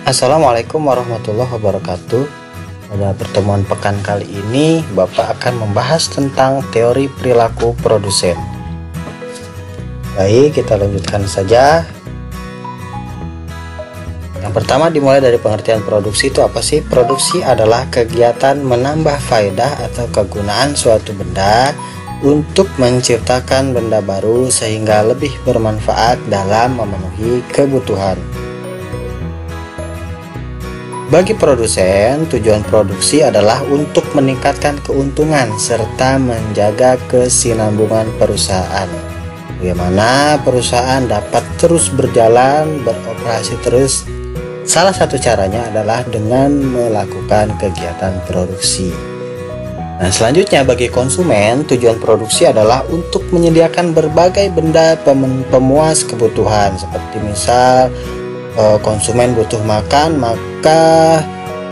Assalamualaikum warahmatullahi wabarakatuh. Pada pertemuan pekan kali ini, Bapak akan membahas tentang teori perilaku produsen. Baik, kita lanjutkan saja. Yang pertama dimulai dari pengertian produksi itu apa sih? Produksi adalah kegiatan menambah faedah atau kegunaan suatu benda untuk menciptakan benda baru sehingga lebih bermanfaat dalam memenuhi kebutuhan. Bagi produsen, tujuan produksi adalah untuk meningkatkan keuntungan serta menjaga kesinambungan perusahaan. Bagaimana perusahaan dapat terus berjalan, beroperasi terus? Salah satu caranya adalah dengan melakukan kegiatan produksi. Nah, selanjutnya bagi konsumen, tujuan produksi adalah untuk menyediakan berbagai benda pemuas kebutuhan. Seperti misal konsumen butuh makan, maka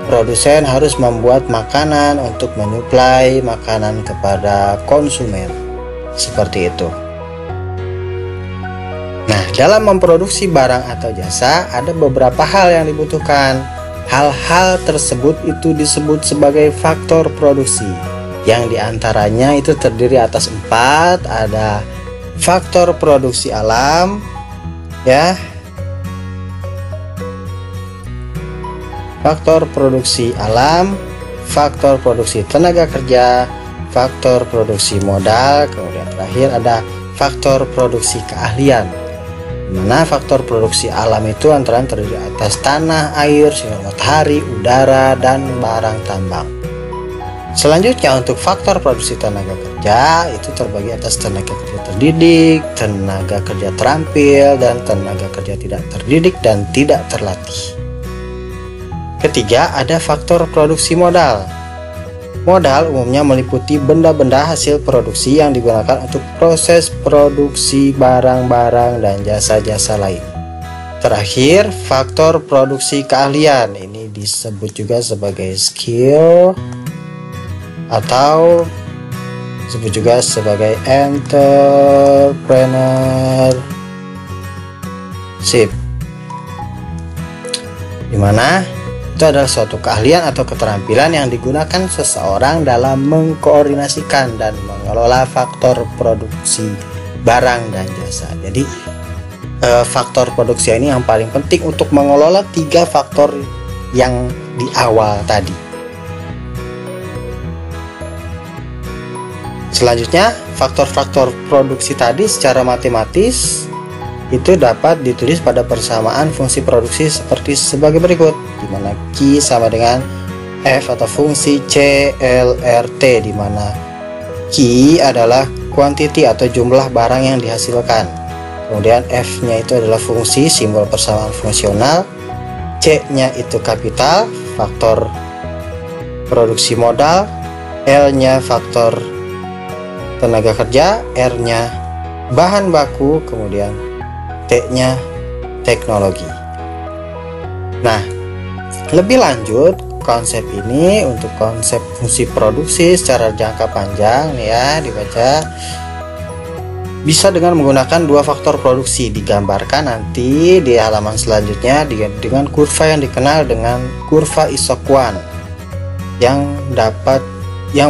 produsen harus membuat makanan untuk menyuplai makanan kepada konsumen. Seperti itu. Nah, dalam memproduksi barang atau jasa ada beberapa hal yang dibutuhkan. Hal-hal tersebut itu disebut sebagai faktor produksi, yang diantaranya itu terdiri atas 4. Ada faktor produksi alam, ya, faktor produksi alam, faktor produksi tenaga kerja, faktor produksi modal, kemudian terakhir ada faktor produksi keahlian. Dimana faktor produksi alam itu antara terdiri atas tanah, air, sinar matahari, udara, dan barang tambang. Selanjutnya untuk faktor produksi tenaga kerja itu terbagi atas tenaga kerja terdidik, tenaga kerja terampil, dan tenaga kerja tidak terdidik dan tidak terlatih. Ketiga, ada faktor produksi modal. Modal umumnya meliputi benda-benda hasil produksi yang digunakan untuk proses produksi barang-barang dan jasa-jasa lain. Terakhir, faktor produksi keahlian. Ini disebut juga sebagai skill atau disebut juga sebagai entrepreneurship. Dimana itu adalah suatu keahlian atau keterampilan yang digunakan seseorang dalam mengkoordinasikan dan mengelola faktor produksi barang dan jasa. Jadi faktor produksi ini yang paling penting untuk mengelola 3 faktor yang di awal tadi. Selanjutnya, faktor-faktor produksi tadi secara matematis itu dapat ditulis pada persamaan fungsi produksi seperti sebagai berikut, di mana Q sama dengan F atau fungsi CLRT, di mana Q adalah quantity atau jumlah barang yang dihasilkan, kemudian F-nya itu adalah fungsi simbol persamaan fungsional, C-nya itu kapital, faktor produksi modal, L-nya faktor tenaga kerja, R-nya bahan baku, kemudian T-nya teknologi. Nah, lebih lanjut konsep ini untuk konsep fungsi produksi secara jangka panjang ya, dibaca bisa dengan menggunakan 2 faktor produksi, digambarkan nanti di halaman selanjutnya dengan kurva yang dikenal dengan kurva isoquant yang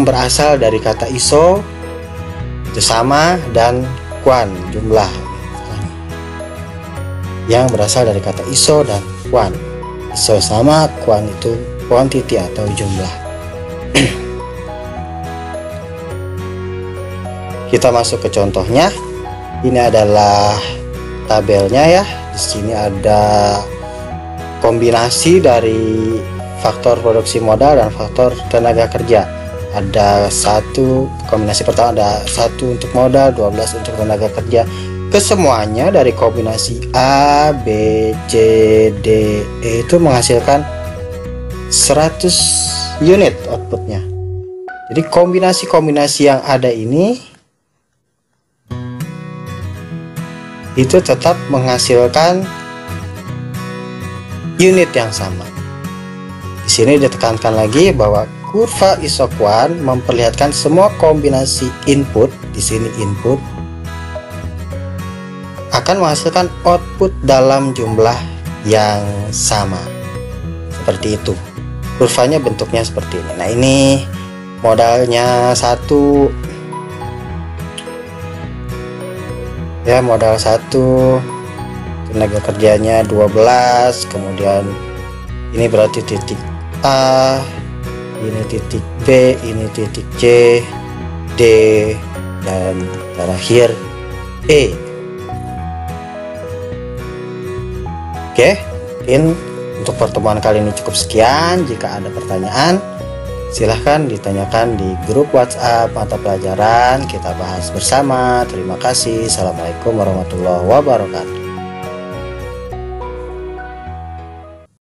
berasal dari kata iso itu sama dan quant jumlah, yang berasal dari kata iso dan quant. Iso sama, quant itu quantity atau jumlah. Kita masuk ke contohnya. Ini adalah tabelnya ya. Di sini ada kombinasi dari faktor produksi modal dan faktor tenaga kerja. Ada kombinasi pertama ada 1 untuk modal, 12 untuk tenaga kerja. Kesemuanya dari kombinasi A, B, C, D, E itu menghasilkan 100 unit outputnya. Jadi kombinasi-kombinasi yang ada ini itu tetap menghasilkan unit yang sama. Di sini ditekankan lagi bahwa kurva isoquant memperlihatkan semua kombinasi input, di sini input akan menghasilkan output dalam jumlah yang sama. seperti itu. Kurvanya bentuknya seperti ini. Nah, ini modalnya 1 ya, modal 1, tenaga kerjanya 12, kemudian ini berarti titik A, ini titik B, ini titik C, D, dan terakhir E. Oke, mungkin untuk pertemuan kali ini cukup sekian. Jika ada pertanyaan, silahkan ditanyakan di grup WhatsApp mata pelajaran, kita bahas bersama. Terima kasih. Assalamualaikum warahmatullahi wabarakatuh.